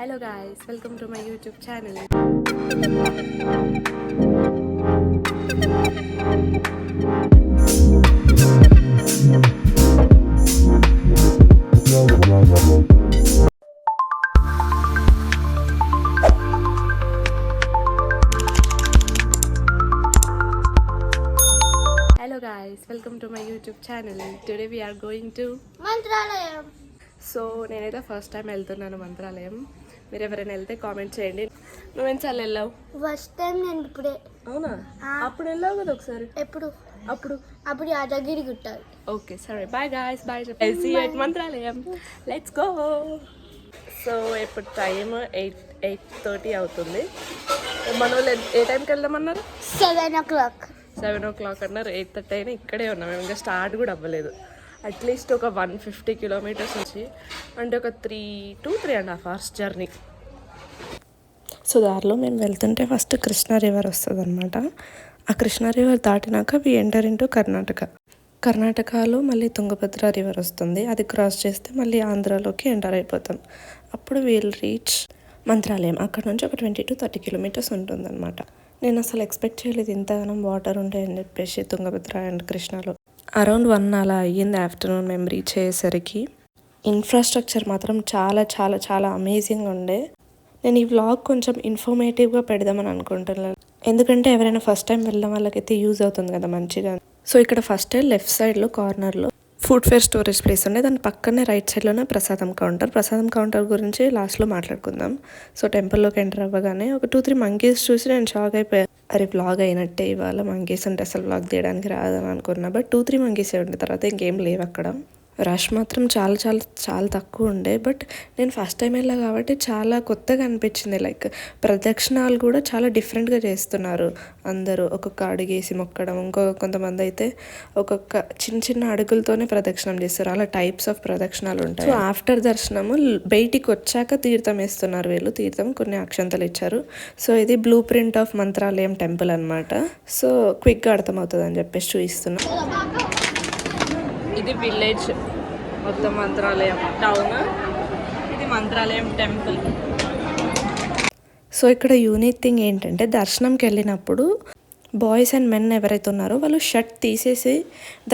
Hello guys, welcome to my YouTube channel. Hello guys, welcome to my YouTube channel. Today we are going to Mantralayam. So నేనైతే first time వెళ్తున్నాను మంత్రాలయం. మీరు ఎవరైనా వెళ్తే comment చేయండి. నువ్వెన్నిసార్లు వెళ్ళావు? First time నేను ఇప్పుడే. అవునా? అప్పుడు వెళ్ళావు కదా ఒకసారి. ఎప్పుడు? అప్పుడు యాదగిరి గుట్ట. ఓకే సరే, bye guys, bye. See you at Mantralayam. Let's go. So ఇప్పుడు టైం 8:30 అవుతుంది. మన వాళ్ళు ఏ టైంకి వెళ్దామన్నారు? 7 o'clock. 7 o'clock అన్నారు. 8:30 అయినా ఇక్కడే ఉన్నాం. మేము ఇంకా స్టార్ట్ కూడా అవ్వలేదు. అట్లీస్ట్ ఒక 150 kilometers నుంచి, అంటే ఒక 3 to 3.5 hours జర్నీ. సో దారిలో మేము వెళ్తుంటే ఫస్ట్ కృష్ణా రివర్ వస్తుంది అనమాట. ఆ కృష్ణా రివర్ దాటినాక వి ఎంటర్ ఇంటూ కర్ణాటకలో మళ్ళీ తుంగభద్ర రివర్ వస్తుంది. అది క్రాస్ చేస్తే మళ్ళీ ఆంధ్రాలోకి ఎంటర్ అయిపోతాం. అప్పుడు వీల్ రీచ్ మంత్రాలయం. అక్కడ నుంచి ఒక 20 to 30 kilometers ఉంటుందన్నమాట. నేను అసలు ఎక్స్పెక్ట్ చేయలేదు ఇంతగానం వాటర్ ఉంటాయని చెప్పేసి తుంగభద్ర అండ్ కృష్ణాలో. అరౌండ్ 1 అలా అయ్యింది ఆఫ్టర్నూన్ మేము రీచ్ అయ్యేసరికి. ఇన్ఫ్రాస్ట్రక్చర్ మాత్రం చాలా చాలా చాలా అమేజింగ్ ఉండే. నేను ఈ వ్లాగ్ కొంచెం ఇన్ఫర్మేటివ్గా పెడదామని అనుకుంటున్నాను, ఎందుకంటే ఎవరైనా ఫస్ట్ టైం వెళ్ళిన వాళ్ళకైతే యూజ్ అవుతుంది కదా మంచిగా. సో ఇక్కడ ఫస్ట్ లెఫ్ట్ సైడ్లో కార్నర్లో ఫుడ్ ఫేర్ స్టోరేజ్ ప్లేస్ ఉండే. దాని పక్కనే రైట్ సైడ్లోనే ప్రసాదం కౌంటర్ గురించి లాస్ట్లో మాట్లాడుకుందాం. సో టెంపుల్లోకి ఎంటర్ అవ్వగానే ఒక 2-3 మంకీస్ చూసి నేను షాక్ అయిపోయాను. అరే వ్లాగ్ అయినట్టే, ఇవాళ మంకీస్ ఉంటే అసలు వ్లాగ్ తీయడానికి రాదని అనుకున్నా. బట్ 2-3 మంకీసే ఉండే, తర్వాత ఇంకేం లేవు అక్కడ. రష్ మాత్రం చాలా చాలా చాలా తక్కువ ఉండే. బట్ నేను ఫస్ట్ టైం వెళ్ళా కాబట్టి చాలా కొత్తగా అనిపించింది. లైక్ ప్రదక్షిణాలు కూడా చాలా డిఫరెంట్గా చేస్తున్నారు అందరూ. ఒక్కొక్క అడుగేసి మొక్కడం, కొంతమంది అయితే ఒక్కొక్క చిన్న చిన్న అడుగులతోనే ప్రదక్షిణం చేస్తారు. అలా టైప్స్ ఆఫ్ ప్రదక్షిణాలు ఉంటాయి. సో ఆఫ్టర్ దర్శనము బయటికి వచ్చాక తీర్థం వేస్తున్నారు వీళ్ళు. తీర్థం కొన్ని అక్షంతలు ఇచ్చారు. సో ఇది blue print of Mantralayam temple అనమాట. సో క్విక్గా అర్థమవుతుంది అని చెప్పేసి చూపిస్తున్నాం. ఇది విలేజ్ మొత్తం మంత్రాలయం టౌన్. ఇది మంత్రాలయం టెంపుల్. సో ఇక్కడ యూనిక్ థింగ్ ఏంటంటే, దర్శనంకి వెళ్ళినప్పుడు బాయ్స్ అండ్ మెన్ ఎవరైతే ఉన్నారో వాళ్ళు షర్ట్ తీసేసి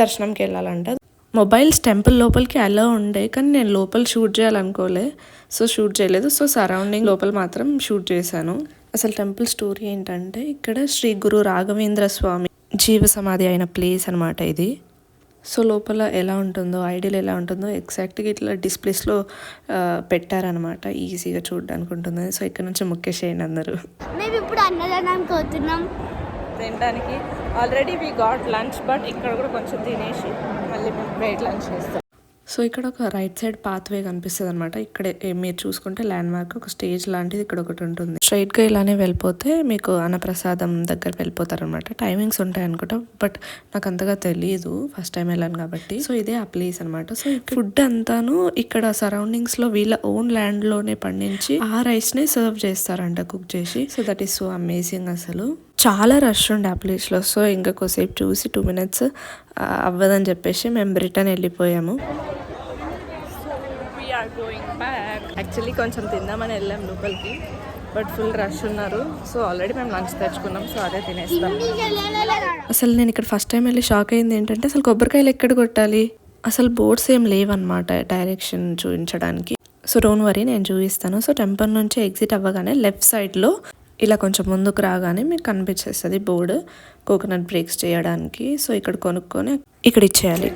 దర్శనంకి వెళ్ళాలంట. మొబైల్స్ టెంపుల్ లోపలికి అలా ఉండే, కానీ నేను లోపల షూట్ చేయాలనుకోలే, సో షూట్ చేయలేదు. సో సరౌండింగ్ లోపల మాత్రం షూట్ చేశాను. అసలు టెంపుల్ స్టోరీ ఏంటంటే, ఇక్కడ శ్రీ గురు రాఘవేంద్ర స్వామి జీవ సమాధి అయిన ప్లేస్ అనమాట ఇది. సో లోపల ఎలా ఉంటుందో, ఐడియల్ ఎలా ఉంటుందో ఎగ్జాక్ట్గా ఇట్లా డిస్ప్లేస్లో పెట్టారనమాట, ఈజీగా చూడడానికి ఉంటుంది. సో ఇక్కడ నుంచి ముక్కేసేయండి అందరూ. మేము ఇప్పుడు అన్నదానానికి పోతున్నాం తినడానికి. Already we got lunch, but ఇక్కడ కూడా కొంచెం తినేసి మళ్ళీ మేము వెయిట్ లంచ్ చేస్తాం. సో ఇక్కడ ఒక రైట్ సైడ్ పాత్వే కనిపిస్తుంది అనమాట. ఇక్కడే మీరు చూసుకుంటే ల్యాండ్ మార్క్ ఒక స్టేజ్ లాంటిది ఇక్కడ ఒకటి ఉంటుంది. స్ట్రైట్గా ఇలానే వెళ్ళిపోతే మీకు అన్నప్రసాదం దగ్గర వెళ్ళిపోతారనమాట. టైమింగ్స్ ఉంటాయి అనుకుంటా, బట్ నాకు అంతగా తెలియదు, ఫస్ట్ టైం వెళ్ళాను కాబట్టి. సో ఇదే ఆ ప్లేస్ అనమాట. సో ఫుడ్ అంతాను ఇక్కడ సరౌండింగ్స్లో వీళ్ళ ఓన్ ల్యాండ్లోనే పండించి ఆ రైస్నే సర్వ్ చేస్తారంట కుక్ చేసి. So that is so amazing. అసలు చాలా రష్ ఉండే ఆ ప్లేస్లో. సో ఇంకా కొద్దిసేపు చూసి 2 minutes అవ్వదని చెప్పేసి మేము రిటర్న్ వెళ్ళిపోయాము. యాక్చువల్లీ కొంచెం తిందామని వెళ్ళాం లోపలికి, బట్ ఫుల్ రష్ ఉన్నారు. సో ఆల్రెడీ మేము లంచ్ తెచ్చుకున్నాం, సో అదే తినేస్తాం. అసలు నేను ఇక్కడ ఫస్ట్ టైం వెళ్ళి షాక్ అయింది ఏంటంటే, అసలు కొబ్బరికాయలు ఎక్కడ కొట్టాలి, అసలు బోర్డ్స్ ఏం లేవన్నమాట డైరెక్షన్ చూపించడానికి. సో డోంట్ వరీ, నేను చూపిస్తాను. సో టెంపుల్ నుంచి ఎగ్జిట్ అవ్వగానే లెఫ్ట్ సైడ్లో ఇలా కొంచెం ముందుకు రాగానే మీకు కనిపించేస్తుంది బోర్డు, కోకోనట్ బ్రేక్స్ చేయడానికి. సో ఇక్కడ కొనుక్కొని ఇక్కడ ఇచ్చేయాలి.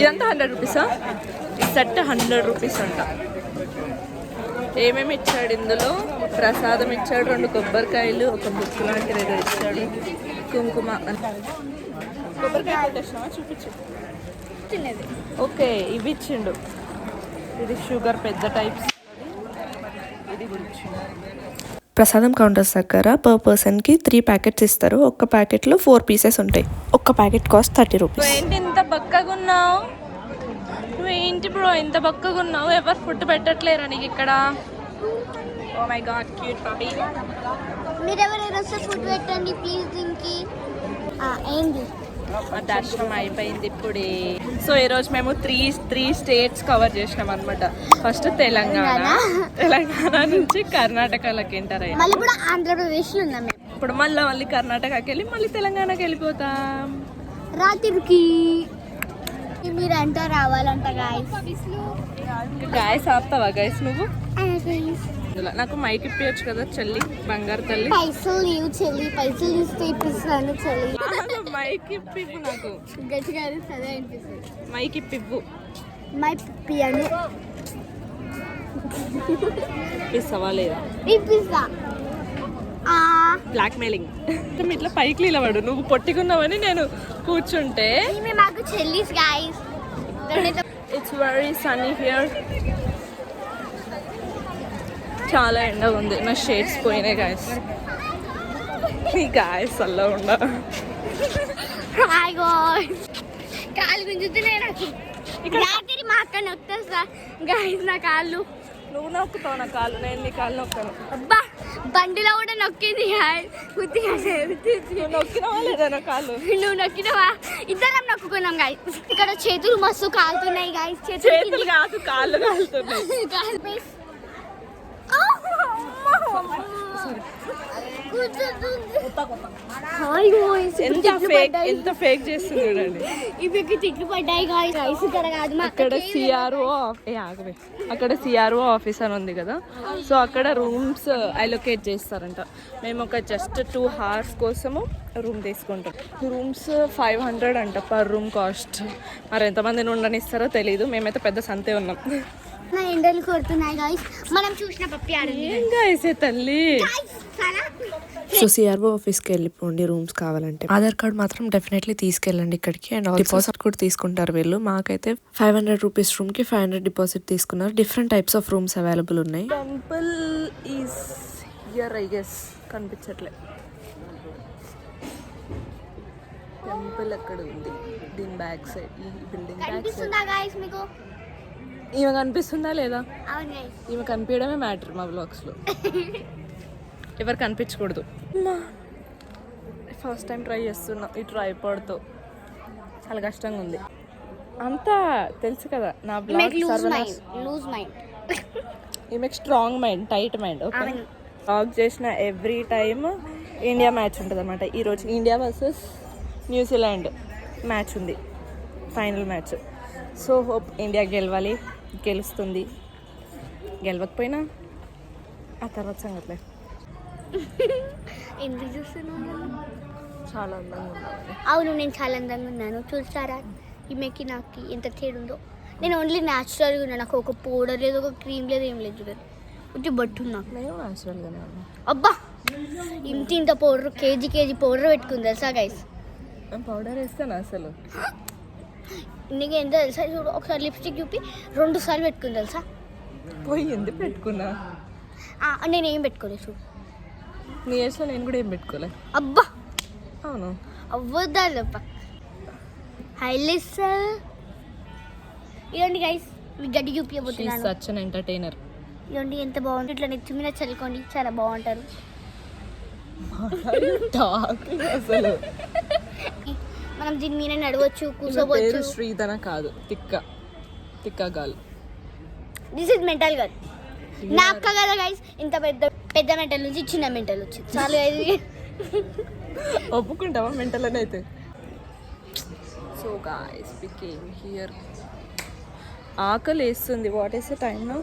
ఇదంతా 100 rupees. ఈ సెట్ 100 rupees అంట. ఏమేమి ఇచ్చాడు ఇందులో? ప్రసాదం ఇచ్చాడు, 2 కొబ్బరికాయలు, ఒక బుక్ లాంటిది ఏదో ఇచ్చాడు, కుంకుమ. కొబ్బరికాయ కొట్టేసినావా? చూపించు. ఓకే, ఇవి ఇచ్చిండు. ఇది షుగర్ పెద్ద టైప్స్. ఇది కూడా ఇచ్చిండు. ప్రసాదం కౌంటర్స్ దగ్గర పర్ పర్సన్కి 3 ప్యాకెట్స్ ఇస్తారు. ఒక్క ప్యాకెట్లో 4 pieces ఉంటాయి. ఒక్క ప్యాకెట్ కాస్ట్ 30 rupees. ఏంటి ఇంత బక్కగా ఉన్నావు? ఏంటి బ్రో ఇంత బక్కగా ఉన్నావు? ఎవరు ఫుడ్ పెట్టట్లేరా నీకు ఇక్కడ? Oh my god, cute puppy. మీరు ఎవరైనా ఫుడ్ పెట్టండి ప్లీజ్. దీనికి ఏంటి మా దర్శనం అయిపోయింది ఇప్పుడే. సో ఈరోజు మేము త్రీ స్టేట్స్ కవర్ చేసినాం అనమాట. ఫస్ట్ తెలంగాణ నుంచి కర్ణాటకలోకి ఎంటర్ అయ్యాం. మళ్ళీ కూడా ఆంధ్రప్రదేశ్లో ఉన్నాం మేము. ఇప్పుడు మళ్ళీ కర్ణాటకకి వెళ్ళి మళ్ళీ తెలంగాణకి వెళ్ళిపోతాం రాత్రికి. మీరు అంతా రావాలంట గాయస్. గాయస్ ఆపుతావా గాయస్ నువ్వు? నాకు మైక్ ఇప్పించచ్చు కదా చెల్లి, బంగారు తల్లి. పైసలు లేవు చెల్లి, పైసలు ఇస్తే ఇప్పిస్తాను చెల్లి. మైక్ ఇప్పివ్వు నాకు. గట్టిగా అదే అనిపిస్తుంది. మైక్ ఇప్పివ్వు. మైక్ ఇప్పియండి. ఇప్పిస్తావా లేదా? ఇప్పిస్తా. Blackmailing. ఇట్లా పైకి నిలబడు. నువ్వు పొట్టికున్నావని నేను కూర్చుంటే. మాకు చెల్లీస్ guys. It's very sunny here. చాలా ఎండగా ఉంది. నా షేడ్స్ పోయినాయి గాయస్. నీ గాయస్ అలా ఉండ. కాళ్ళు గుంజుతున్నాయి నాకు. రాత్రి మా అక్క నొక్కేస్తా గాయస్ నా కాళ్ళు. నువ్వు నొక్కుతావు నా కాళ్ళు, నేను నీ కాళ్ళు నొక్కాను. అబ్బా బండిలో కూడా నొక్కింది. నువ్వు నొక్కినవా లేదా నా కాళ్ళు? నువ్వు నొక్కినవా? ఇద్దరం నొక్కుకున్నాం గాయస్. ఇక్కడ చేతులు మస్తు కాలుతున్నాయి గాయస్. చేతులు కాదు కాళ్ళు కాలుతున్నాయి. ఎంత ఫేక్ చేస్తుంది చూడండి. ఇవి తిట్లు పడ్డాయి గాయస్. ఇక్కడ కాదు అక్కడ సిఆర్ఓ ఆఫీస్ అని ఉంది కదా. సో అక్కడ రూమ్స్ అలొకేట్ చేస్తారంట. మేము ఒక జస్ట్ 2 hours కోసము రూమ్ తీసుకుంటాం. రూమ్స్ 500 అంట పర్ రూమ్ కాస్ట్. మరి ఎంతమందిని ఉండనిస్తారో తెలీదు. మేమైతే పెద్ద సంతే ఉన్నాం. నా ఎండలు కొడుతున్నాయి గాయస్. మనం చూసిన పప్పి ఆడింది తల్లి. సో సిఆర్ఓ ఆఫీస్కి వెళ్ళిపోండి రూమ్స్ కావాలంటే. ఆధార్ కార్డ్ మాత్రం డెఫినెట్లీ తీసుకెళ్ళండి ఇక్కడికి. అండ్ డిపాజిట్ కూడా తీసుకుంటారు వీళ్ళు. మాకైతే 500 రూపీస్ రూమ్ కి 500 డిపాజిట్ తీసుకున్నారు. Different types of rooms available ఉన్నాయి. Temple is here I guess. కనిపించట్లే. టెంపుల్ అక్కడ ఉంది దీని బ్యాక్ సైడ్. ఈ బిల్డింగ్ బ్యాక్ సైడ్. ఈమె కనిపిస్తుందా లేదా? ఈమె కనిపించడమే మ్యాటర్ మా బ్లాగ్స్లో. ఎవరు కనిపించకూడదు. ఫస్ట్ టైం ట్రై చేస్తున్నా ఈ ట్రైపాడ్తో. చాలా కష్టంగా ఉంది. అంతా తెలుసు కదా నా బ్లాగ్. ఈమెకు strong mind, tight mind. Okay, blog చేసిన ఎవ్రీ టైమ్ ఇండియా మ్యాచ్ ఉంటుంది అనమాట. ఈరోజు ఇండియా వర్సెస్ న్యూజిలాండ్ మ్యాచ్ ఉంది, final match. So hope India గెలవాలి. గెలుస్తుంది. గెలవకపోయినా ఆ తర్వాత సంగట్లే. ఎందుకు చూస్తున్నాను? చాలా అందంగా ఉన్నాను. అవును, నేను చాలా అందంగా ఉన్నాను. చూస్తారా ఈమెకి నాకు ఎంత తేడుందో. నేను ఓన్లీ న్యాచురల్గా ఉన్నాను. నాకు ఒక పౌడర్ లేదు, ఒక క్రీమ్ లేదు, ఏం లేదు. చూడండి వచ్చి బట్టు ఉన్నా. నేను న్యాచురల్గానే ఉన్నా. అబ్బా ఇంత పౌడర్, కేజీ పౌడర్ పెట్టుకుంది తెలుసా గైస్. పౌడర్ వేస్తాను అసలు. నీకు ఎంత తెలుసా? చూడు ఒకసారి లిప్స్టిక్ చూపి 2 సార్లు పెట్టుకుంది తెలుసా. పోయి ఎందుకు పెట్టుకున్నా? నేను ఏం పెట్టుకోలేదు చూడు. నీ ఏజ్లో నేను కూడా ఏం పెట్టుకోలే. అబ్బా అవును అవ్వద్దా తప్ప. హైలైట్స్ ఇవ్వండి గైస్. మీకు గడ్డి చూపించబోతున్నాను. Such an entertainer. ఇవ్వండి ఎంత బాగుంటుంది. ఇట్లా నెత్తి మీద చల్లుకోండి, చాలా బాగుంటారు. అసలు మనం దీని మీద నడవచ్చు, కూర్చోవచ్చు. శ్రీధన కాదు, తిక్క girl. This is mental girl. నా అక్క కదా గైస్. ఇంత పెద్ద మెంటల్ నుంచి చిన్న మెంటల్ వచ్చింది. చాలు ఒప్పుకుంటావా మెంటల్ అని అయితే? So guys we came here. ఆకలి వేస్తుంది. What is the time now?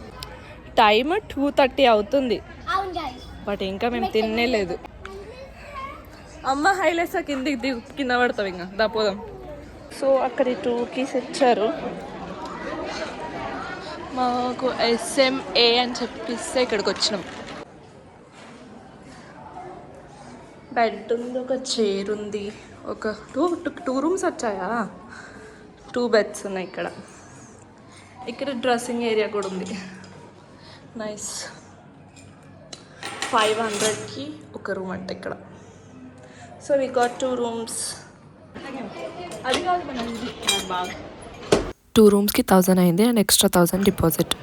Time 2:30 అవుతుంది. బట్ ఇంకా మేము తినలేదు. అమ్మ హైలైట్స్ కిందికి కింద పడతావు. ఇంకా దాపోదాం. సో అక్కడ 2 ఇచ్చారు మాకు. SMA అని చెప్పిస్తే ఇక్కడికి వచ్చినాం. బెడ్ ఉంది, ఒక చైర్ ఉంది, ఒక టూ రూమ్స్ వచ్చాయా. 2 beds ఉన్నాయి ఇక్కడ. ఇక్కడ డ్రెస్సింగ్ ఏరియా కూడా ఉంది. నైస్. 500కి ఒక రూమ్ అంట ఇక్కడ. So we got 2 rooms. అది కాదు మన బాగా. 2 rooms కి 1000 అయింది అండ్ ఎక్స్ట్రా 1000 డిపాజిట్.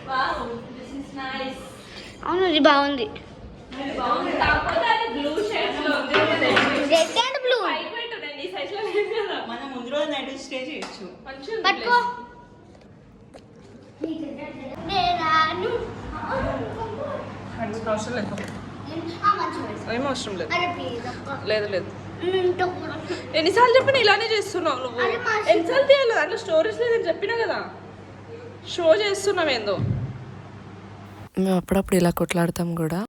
అవును ఇది బాగుంది. Red and blue. ముందు రోజు నైట్ స్టే చేయొచ్చు. పట్టుకో నేను అవసరం లేదు, ఏం అవసరం లేదు. అరే ప్లీజ్ అక్క లేదు లేదు, ఇంట్లో కూడా ఎన్నిసార్లు చెప్పిన ఇలానే చేస్తున్నావు నువ్వు. అరే మా ఎన్నిసార్లు తీయాలి, దాంట్లో స్టోరీస్ లేదని చెప్పినా కదా, షో చేస్తున్నావు ఏందో. మేము అప్పుడప్పుడు ఇలా కొట్లాడతాం కూడా,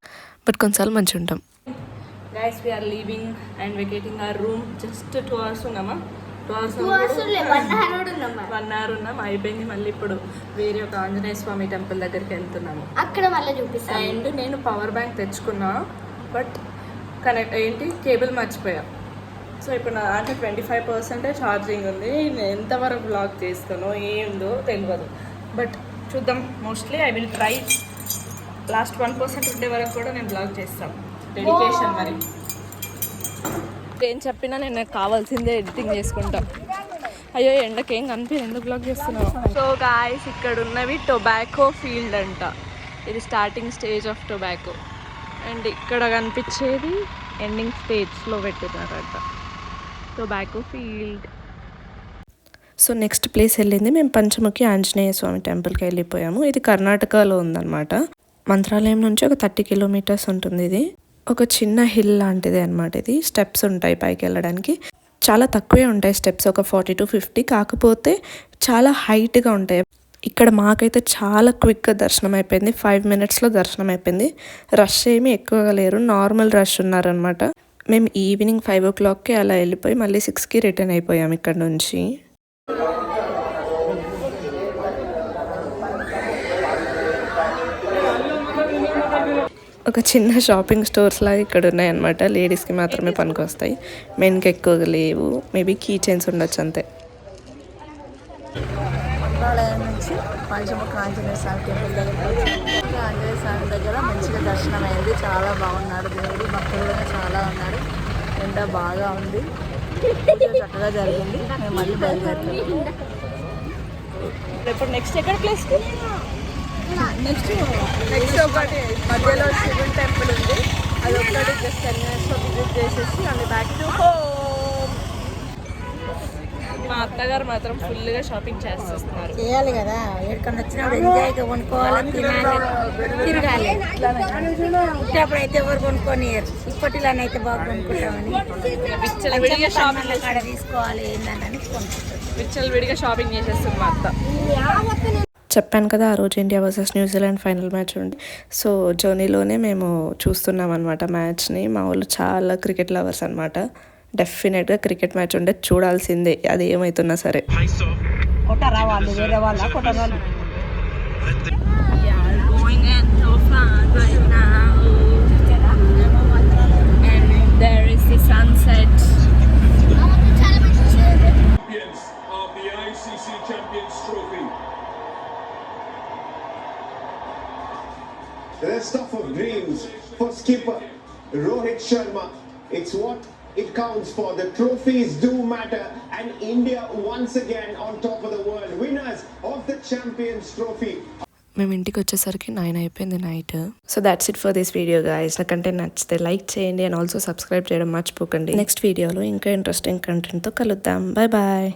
బట్ కొన్నిసార్లు మంచిగా ఉంటాం. Guys we are leaving and vacating our room. Just 2 hours ఉన్నామా, 2 hours 2 hours లే 1 hour ఉన్నాం 1 hour ఉన్నాం, అయిపోయింది. మళ్ళీ ఇప్పుడు వేరే ఒక ఆంజనేయ స్వామి టెంపుల్ దగ్గరికి వెళ్తున్నాము. అక్కడ మళ్ళీ చూపిస్తాను. అండ్ నేను పవర్ బ్యాంక్ తెచ్చుకున్నా, బట్ కేబుల్ మర్చిపోయా. సో ఇప్పుడు నా అంటే 25% ఛార్జింగ్ ఉంది. నేను ఎంతవరకు బ్లాక్ చేస్తానో ఏందో తెలియదు, బట్ చూద్దాం. Mostly I will try. Last 1% ఉండే వరకు కూడా నేను బ్లాక్ చేస్తాను. డెడికేషన్ మరి. ఏం చెప్పినా నేను నాకు కావాల్సిందే ఎడిటింగ్ చేసుకుంటా. అయ్యో ఎండకి ఏం కనిపించదు, ఎందుకు బ్లాక్ చేస్తున్నావు. సో గాయస్ ఇక్కడ ఉన్నవి టొబాకో ఫీల్డ్ అంట. ఇది starting stage of tobacco. And ఇక్కడ కనిపించేది ఎండింగ్ స్టేజ్లో పెట్టినారంట tobacco field. So next place వెళ్ళింది మేము పంచముఖి ఆంజనేయ స్వామి టెంపుల్కి వెళ్ళిపోయాము. ఇది కర్ణాటకలో ఉందన్నమాట. మంత్రాలయం నుంచి ఒక 30 kilometers ఉంటుంది. ఇది ఒక చిన్న హిల్ లాంటిది అనమాట. ఇది స్టెప్స్ ఉంటాయి పైకి వెళ్ళడానికి. చాలా తక్కువే ఉంటాయి స్టెప్స్, ఒక 40 to 50. కాకపోతే చాలా హైట్గా ఉంటాయి. ఇక్కడ మాకైతే చాలా క్విక్గా దర్శనం అయిపోయింది. 5 minutesలో దర్శనం అయిపోయింది. రష్ ఏమీ ఎక్కువగా లేరు, నార్మల్ రష్ ఉన్నారనమాట. మేము ఈవినింగ్ 5 o'clockకి అలా వెళ్ళిపోయి మళ్ళీ 6కి రిటర్న్ అయిపోయాం ఇక్కడ నుంచి. ఒక చిన్న షాపింగ్ స్టోర్స్ లాగా ఇక్కడ ఉన్నాయన్నమాట. లేడీస్కి మాత్రమే పనికొస్తాయి, మెన్కి ఎక్కువగా లేవు. మేబీ కీ చైన్స్ ఉండొచ్చు అంతే. మంత్రాలయం నుంచి పంచముఖ ఆంజనేయ స్వామి టెంపుల్ దగ్గర ఆంజనేయ స్వామి దగ్గర మంచిగా దర్శనం అయింది. చాలా బాగున్నాడు దేవుడు, భక్తులు కూడా చాలా ఉన్నారు. ఎండ బాగా ఉంది, పూజ చక్కగా జరిగింది. మేము మళ్ళీ బయలుదేరుతాం. ఇప్పుడు నెక్స్ట్ ఎక్కడ ప్లేస్కి? నెక్స్ట్ ఒకటి మధ్యలో శివుని టెంపుల్ ఉంది, అది ఒక్కటి జస్ట్ 10 minutesలో విజిట్ చేసేసి మళ్ళీ బ్యాక్ టు హోమ్. మా అత్తగారు మాత్రం ఫుల్గా షాపింగ్ చేస్తున్నారు. చేయాలి కదా, ఎక్కడికన్నా వచ్చినప్పుడు ఎంజాయ్గా కొనుక్కోవాలి, తినాలి, తిరగాలి. ఇప్పుడప్పుడు అయితే ఎవరు కొనుక్కోనియరు, ఇప్పటిలానైతే బాగా కొనుక్కుంటామని విచ్చలవిడిగా షాపింగ్ కాడ తీసుకోవాలి ఏంటని కొనుక్కుంటారు. విచ్చలవిడిగా షాపింగ్ చేసేస్తుంది మా అత్త. చెప్పాను కదా ఆ రోజు India versus New Zealand final match ఉంది. సో జర్నీలోనే మేము చూస్తున్నాం అనమాట మ్యాచ్ని. మా వాళ్ళు చాలా క్రికెట్ లవర్స్ అనమాట. డెఫినెట్గా క్రికెట్ మ్యాచ్ ఉంటే చూడాల్సిందే, అది ఏమవుతున్నా సరే. కొట్టరా వాళ్ళు, వేరే వాళ్ళ కొట్టరాళ్ళు. There is the sunset. Champions of the ICC Champions Trophy. The stuff of dreams for skipper Rohit Sharma. It's what it counts for. The trophies do matter, and India once again on top of the world, winners of the Champions Trophy. మేము ఇంటికి వచ్చేసరికి 9 అయిపోయింది night. So that's it for this video guys. నా content నచ్చితే like చేయండి and also subscribe చేయడం మర్చిపోకండి. Next వీడియోలో ఇంకా ఇంట్రెస్టింగ్ కంటెంట్తో కలుద్దాం. బాయ్ బాయ్.